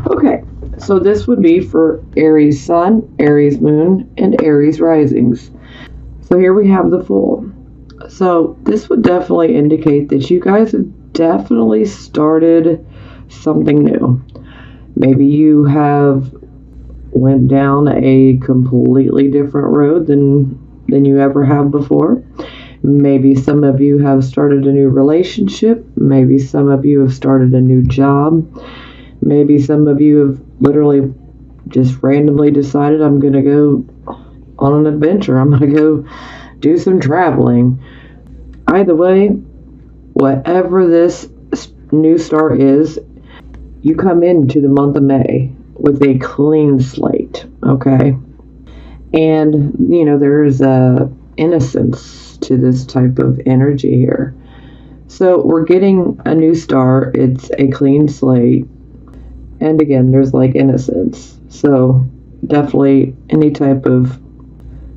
Okay, so this would be for Aries Sun, Aries Moon, and Aries Risings. So here we have the Fool. So this would definitely indicate that you guys have definitely started something new. Maybe you have went down a completely different road than you ever have before. Maybe some of you have started a new relationship. Maybe some of you have started a new job. Maybe some of you have literally just randomly decided, I'm going to go on an adventure. I'm going to go do some traveling. Either way, whatever this new start is, you come into the month of May with a clean slate, okay? And, there's a innocence to this type of energy here. So we're getting a new start. It's a clean slate. And again, there's like innocence. So definitely any type of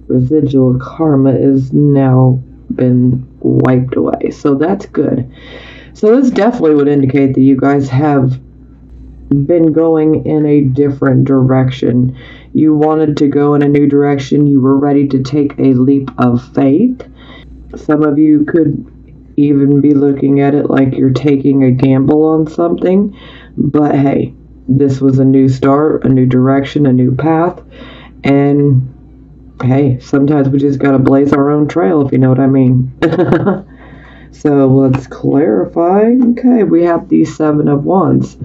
residual karma is now been wiped away. So that's good. So this definitely would indicate that you guys have been going in a different direction. You wanted to go in a new direction. You were ready to take a leap of faith. Some of you could even be looking at it like you're taking a gamble on something. But hey, this was a new start, a new direction, a new path. And hey, sometimes we just gotta blaze our own trail, if you know what I mean. So let's clarify. Okay, we have the Seven of Wands.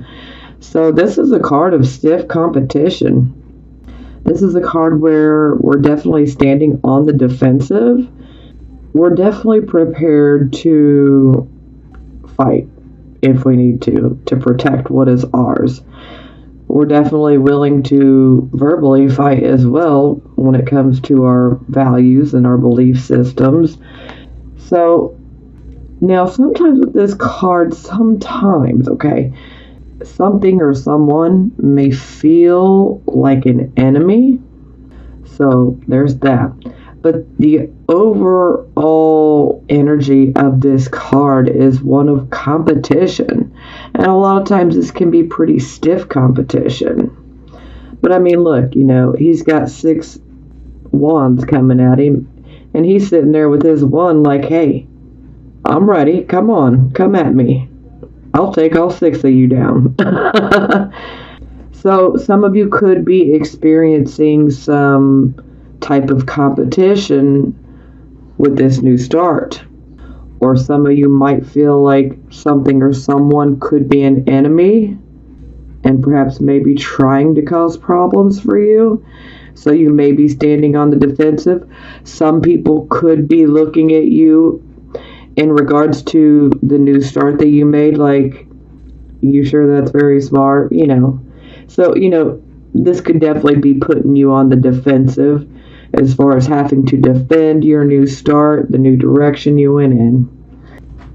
So this is a card of stiff competition. This is a card where we're definitely standing on the defensive. We're definitely prepared to fight if we need to protect what is ours. We're definitely willing to verbally fight as well when it comes to our values and our belief systems. So now sometimes with this card, okay, something or someone may feel like an enemy. So there's that. But the overall energy of this card is one of competition. And a lot of times this can be pretty stiff competition. But I mean, look, he's got 6 wands coming at him. And he's sitting there with his wand like, hey, I'm ready. Come on. Come at me. I'll take all 6 of you down. So some of you could be experiencing some type of competition with this new start. Or some of you might feel like something or someone could be an enemy and perhaps maybe trying to cause problems for you. So you may be standing on the defensive. Some people could be looking at you in regards to the new start that you made, like, you sure that's very smart, So, this could definitely be putting you on the defensive as far as having to defend your new start, the new direction you went in.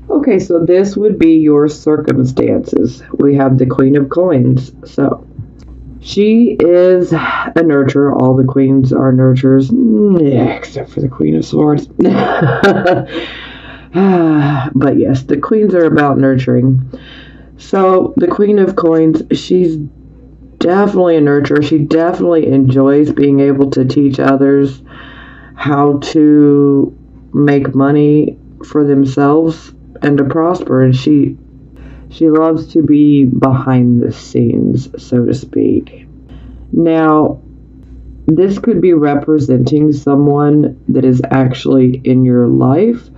Okay, so this would be your circumstances. We have the Queen of Coins. So, she is a nurturer. All the queens are nurturers, except for the Queen of Swords. But yes, the queens are about nurturing. So the Queen of Coins, she's definitely a nurturer. She definitely enjoys being able to teach others how to make money for themselves and to prosper. And she loves to be behind the scenes, so to speak. Now, this could be representing someone that is actually in your life,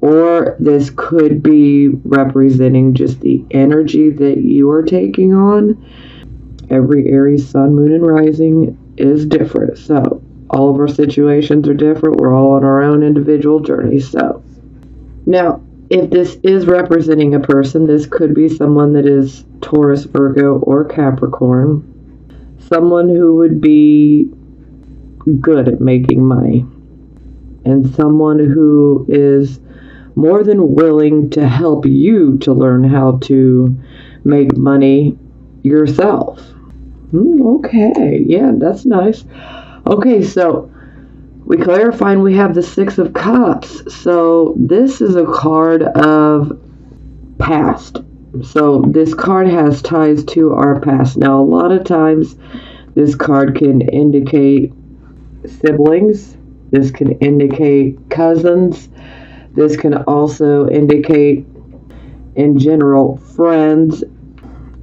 or this could be representing just the energy that you are taking on. Every Aries sun, moon, and rising is different. So all of our situations are different. We're all on our own individual journeys. So now, if this is representing a person, this could be someone that is Taurus, Virgo, or Capricorn. Someone who would be good at making money. And someone who is more than willing to help you to learn how to make money yourself. Okay, yeah, that's nice. Okay, so we clarify and we have the 6 of Cups. So this is a card of past. So this card has ties to our past. Now, a lot of times, this card can indicate siblings. This can indicate cousins. This can also indicate, in general, friends,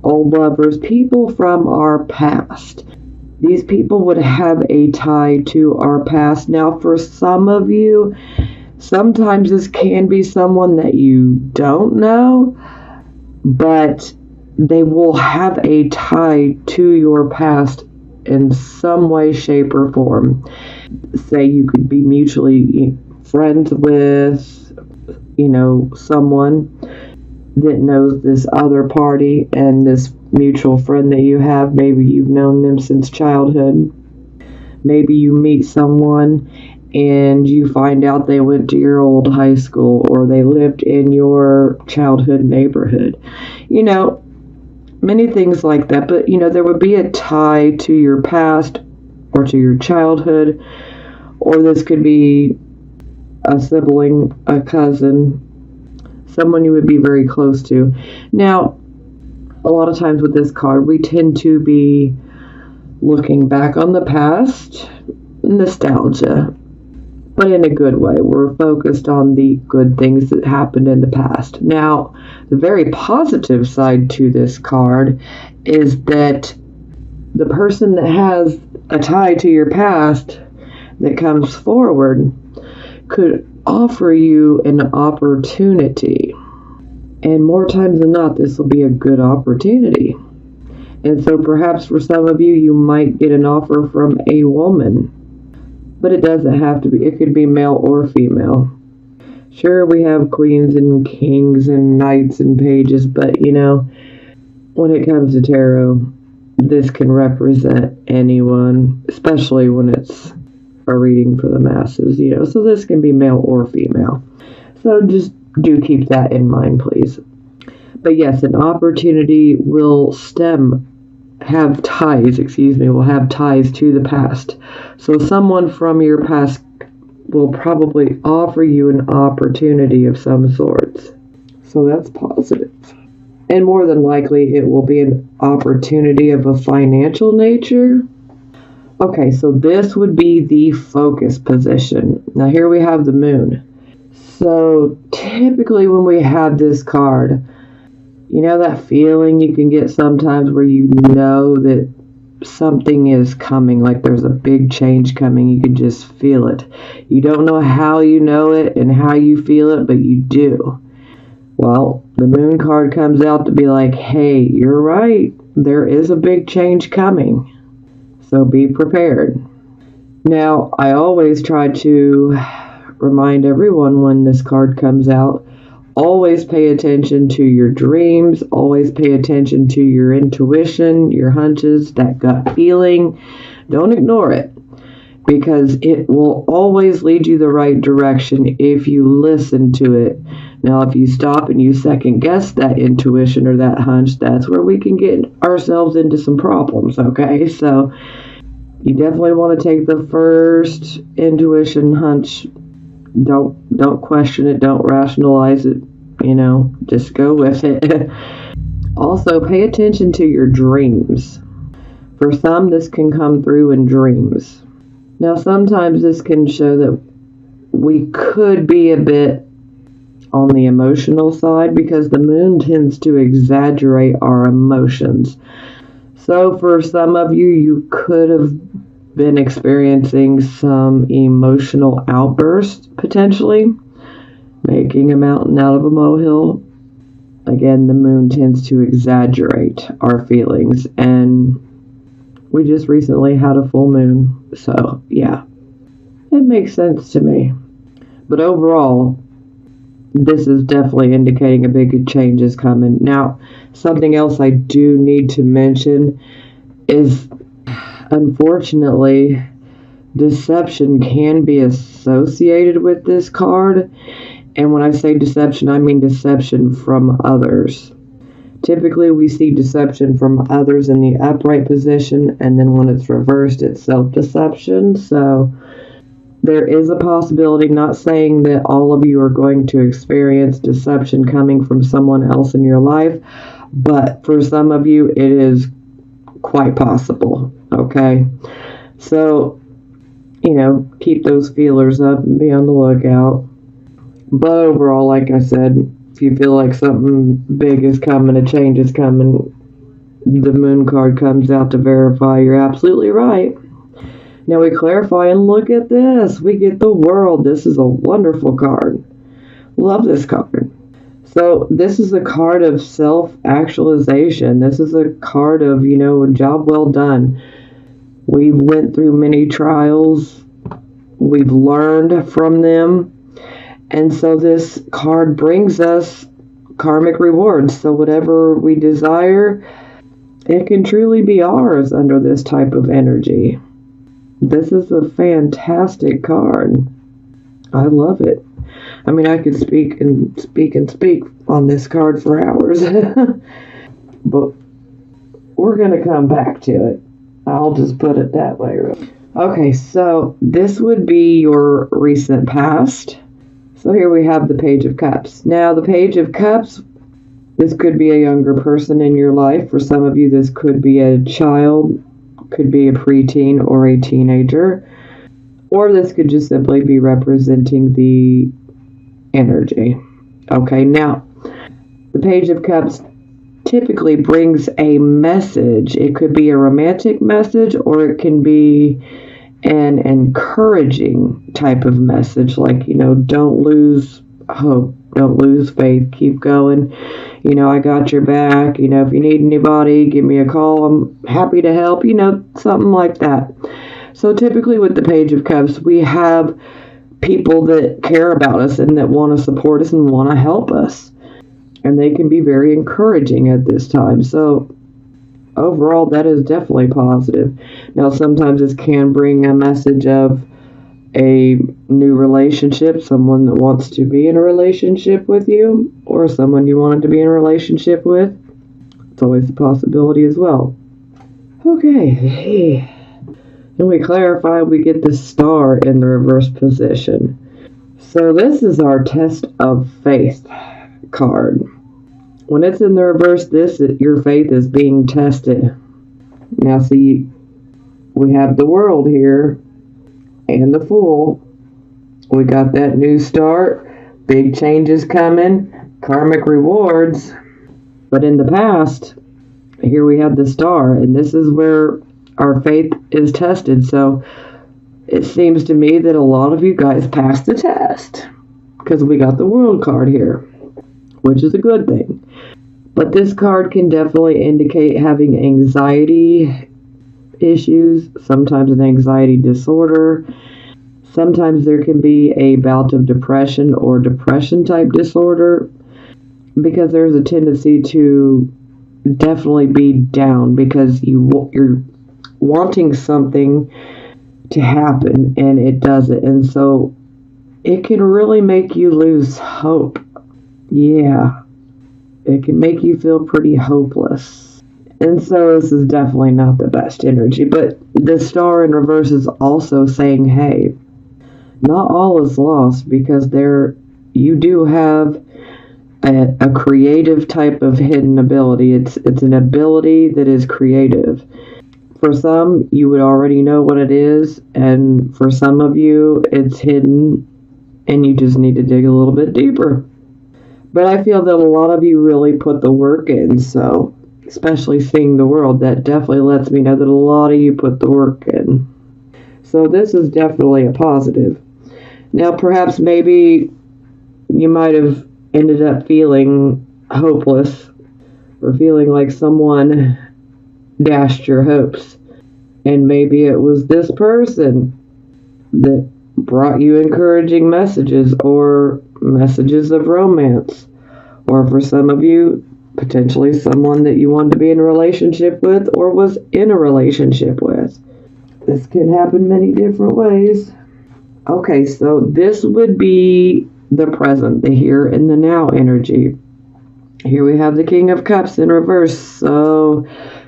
old lovers, people from our past. These people would have a tie to our past. Now, for some of you, sometimes this can be someone that you don't know, but they will have a tie to your past in some way, shape, or form. Say you could be mutually friends with, someone that knows this other party, and this mutual friend that you have, maybe you've known them since childhood. Maybe you meet someone and you find out they went to your old high school, or they lived in your childhood neighborhood. Many things like that. But, there would be a tie to your past or to your childhood, or this could be a sibling, a cousin, someone you would be very close to. Now, a lot of times with this card, we tend to be looking back on the past, nostalgia, but in a good way. We're focused on the good things that happened in the past. Now, the very positive side to this card is that the person that has a tie to your past that comes forward could offer you an opportunity. And more times than not, this will be a good opportunity. And so perhaps for some of you, you might get an offer from a woman. But it doesn't have to be. It could be male or female. Sure, we have queens and kings and knights and pages, but when it comes to tarot, this can represent anyone, especially when it's a reading for the masses, so this can be male or female. So just do keep that in mind, please. But yes, an opportunity will have ties to the past. So someone from your past will probably offer you an opportunity of some sorts. So that's positive. And more than likely, it will be an opportunity of a financial nature. Okay, so this would be the focus position. Now here we have the moon. So typically when we have this card, that feeling you can get sometimes where you know that something is coming, like there's a big change coming. You can just feel it. You don't know how you know it and how you feel it, but you do. Well, the moon card comes out to be like, hey, you're right. There is a big change coming. So be prepared. Now, I always try to remind everyone when this card comes out, always pay attention to your dreams. Always pay attention to your intuition, your hunches, that gut feeling. Don't ignore it, because it will always lead you the right direction if you listen to it. Now, if you stop and you second guess that intuition or that hunch, that's where we can get ourselves into some problems, okay? So you definitely want to take the first intuition hunch. Don't question it. Don't rationalize it. Just go with it. Also, pay attention to your dreams. For some, this can come through in dreams. Now, sometimes this can show that we could be a bit on the emotional side, because the moon tends to exaggerate our emotions. So for some of you, you could have been experiencing some emotional outbursts, potentially making a mountain out of a molehill. Again, the moon tends to exaggerate our feelings, and we just recently had a full moon, so yeah, it makes sense to me. But overall, this is definitely indicating a big change is coming. Now, something else I do need to mention is, unfortunately, deception can be associated with this card. And when I say deception, I mean deception from others. Typically, we see deception from others in the upright position, and then when it's reversed, it's self-deception. So there is a possibility, not saying that all of you are going to experience deception coming from someone else in your life, but for some of you, it is quite possible, okay? So, keep those feelers up and be on the lookout. But overall, like I said, if you feel like something big is coming, a change is coming, the moon card comes out to verify you're absolutely right. Now we clarify and look at this. We get the World. This is a wonderful card. Love this card. So this is a card of self-actualization. This is a card of, a job well done. We went through many trials. We've learned from them. And so this card brings us karmic rewards. So whatever we desire, it can truly be ours under this type of energy. This is a fantastic card. I love it. I mean, I could speak and speak and speak on this card for hours. But we're going to come back to it. I'll just put it that way. Okay, so this would be your recent past. So here we have the Page of Cups. Now, the Page of Cups, this could be a younger person in your life. For some of you, this could be a child, could be a preteen or a teenager. Or this could just simply be representing the energy. Okay, now, the Page of Cups typically brings a message. It could be a romantic message, or it can be an encouraging type of message, like, don't lose hope, don't lose faith, keep going, I got your back, if you need anybody, give me a call, I'm happy to help, something like that. So typically with the Page of Cups, we have people that care about us and that want to support us and want to help us, and they can be very encouraging at this time. So overall, that is definitely positive. Now, sometimes this can bring a message of a new relationship, someone that wants to be in a relationship with you, or someone you wanted to be in a relationship with. It's always a possibility as well. Okay. And we clarify, we get the Star in the reverse position. So this is our Test of Faith card. When it's in the reverse, your faith is being tested. Now see, we have the World here and the Fool. We got that new start, big changes coming, karmic rewards. But in the past, here we have the Star, and this is where our faith is tested. So it seems to me that a lot of you guys passed the test, because we got the World card here, which is a good thing. But this card can definitely indicate having anxiety issues, sometimes an anxiety disorder. Sometimes there can be a bout of depression or depression type disorder, because there's a tendency to definitely be down because you're wanting something to happen and it doesn't. And so it can really make you lose hope. Yeah. It can make you feel pretty hopeless. And so this is definitely not the best energy. But the Star in reverse is also saying, hey, not all is lost, because you do have a creative type of hidden ability. It's an ability that is creative. For some, you would already know what it is, and for some of you, it's hidden, and you just need to dig a little bit deeper. But I feel that a lot of you really put the work in, so especially seeing the World, that definitely lets me know that a lot of you put the work in. So this is definitely a positive. Now, perhaps maybe you might have ended up feeling hopeless, or feeling like someone dashed your hopes. And maybe it was this person that brought you encouraging messages, or messages of romance, or for some of you, potentially someone that you wanted to be in a relationship with or was in a relationship with. This can happen many different ways. Okay, so this would be the present, the here and the now energy. Here we have the King of Cups in reverse. So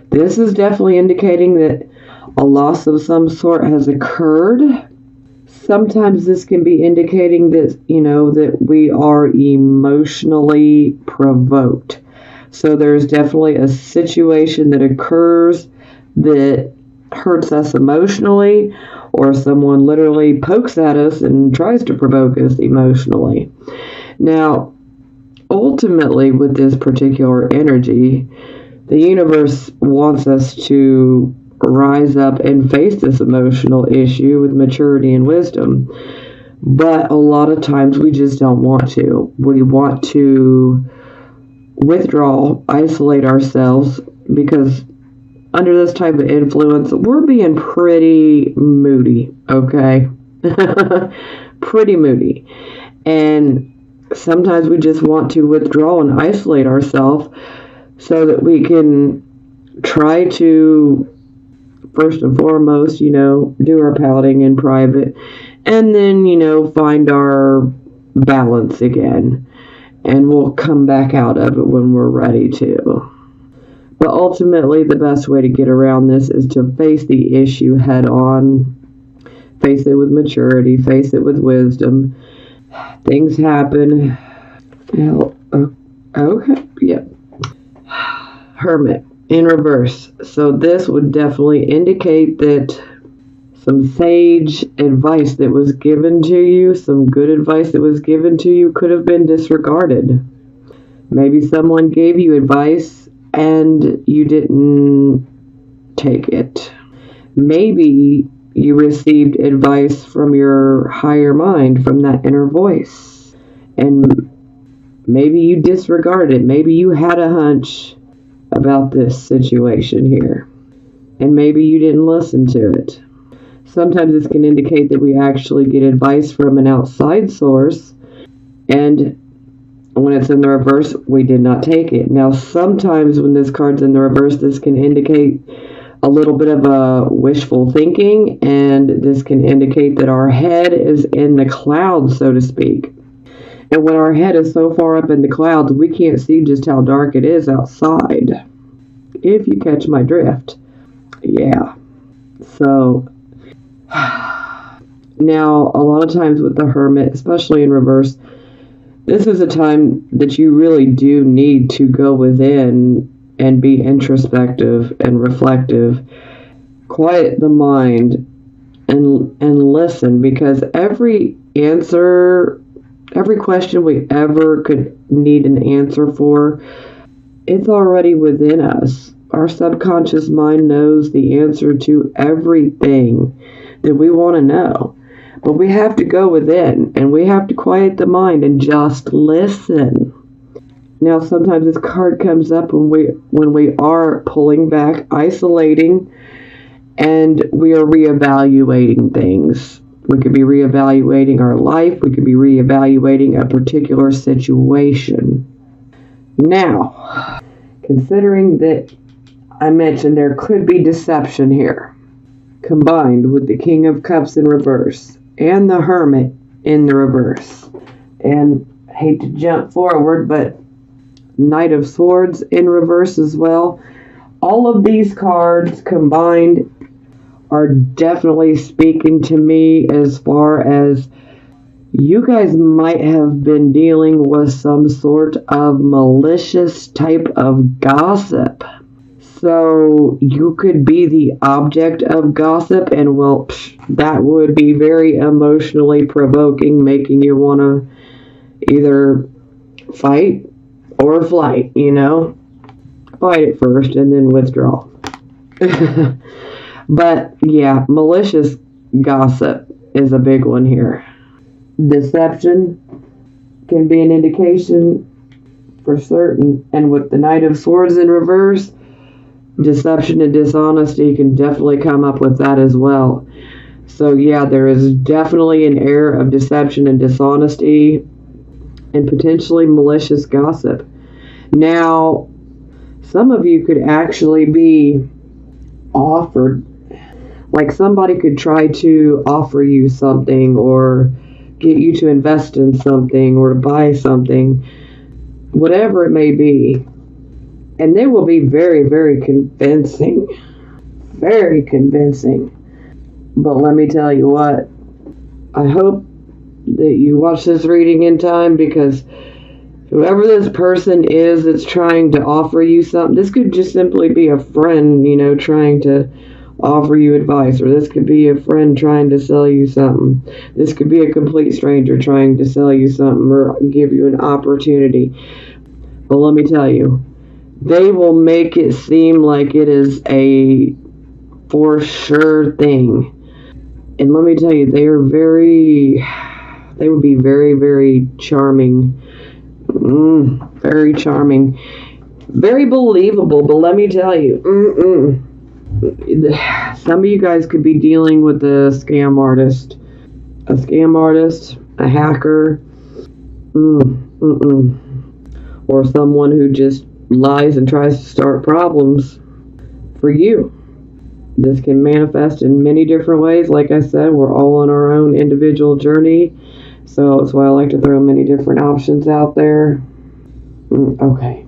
this is definitely indicating that a loss of some sort has occurred. Sometimes this can be indicating that, that we are emotionally provoked. So there's definitely a situation that occurs that hurts us emotionally, or someone literally pokes at us and tries to provoke us emotionally. Now, ultimately, with this particular energy, the universe wants us to rise up and face this emotional issue with maturity and wisdom. But a lot of times we just don't want to. We want to withdraw, isolate ourselves, because under this type of influence, we're being pretty moody, okay? Pretty moody. And sometimes we just want to withdraw and isolate ourselves so that we can try to, first and foremost, do our pouting in private, and then, find our balance again. And we'll come back out of it when we're ready to. But ultimately, the best way to get around this is to face the issue head on, face it with maturity, face it with wisdom. Things happen. Okay, yeah. Hermit in reverse. So this would definitely indicate that some sage advice that was given to you, some good advice that was given to you, could have been disregarded. Maybe someone gave you advice and you didn't take it. Maybe you received advice from your higher mind, from that inner voice, and maybe you disregarded it. Maybe you had a hunch about this situation here, and maybe you didn't listen to it. Sometimes this can indicate that we actually get advice from an outside source, and when it's in the reverse, we did not take it. Now, sometimes when this card's in the reverse, this can indicate a little bit of a wishful thinking, and this can indicate that our head is in the clouds, so to speak. And when our head is so far up in the clouds, we can't see just how dark it is outside. If you catch my drift. Yeah. So, now, a lot of times with the Hermit, especially in reverse, this is a time that you really do need to go within and be introspective and reflective. Quiet the mind and listen, because every question we ever could need an answer for, it's already within us. Our subconscious mind knows the answer to everything that we want to know. But we have to go within, and we have to quiet the mind and just listen. Now, sometimes this card comes up when we are pulling back, isolating, and we are reevaluating things. We could be reevaluating our life. We could be reevaluating a particular situation. Now, considering that I mentioned there could be deception here, combined with the King of Cups in reverse and the Hermit in the reverse, and I hate to jump forward, but Knight of Swords in reverse as well. All of these cards combined are definitely speaking to me as far as you guys might have been dealing with some sort of malicious type of gossip. So you could be the object of gossip, and well, that would be very emotionally provoking, making you want to either fight or flight, Fight it first and then withdraw. But yeah, malicious gossip is a big one here. Deception can be an indication for certain, and with the Knight of Swords in reverse, deception and dishonesty can definitely come up with that as well. So yeah, there is definitely an air of deception and dishonesty and potentially malicious gossip. Now, some of you could actually be offered, like somebody could try to offer you something or get you to invest in something or to buy something, whatever it may be. And they will be very, very convincing. Very convincing. But let me tell you what, I hope that you watch this reading in time, because whoever this person is that's trying to offer you something, this could just simply be a friend, trying to offer you advice, or this could be a friend trying to sell you something. This could be a complete stranger trying to sell you something or give you an opportunity. But let me tell you, they will make it seem like it is a for sure thing. And let me tell you, they would be very, very charming. Very charming. Very believable, but let me tell you, some of you guys could be dealing with a scam artist. A scam artist, a hacker, or someone who just lies and tries to start problems for you. This can manifest in many different ways. Like I said, we're all on our own individual journey. So that's why I like to throw many different options out there. Okay.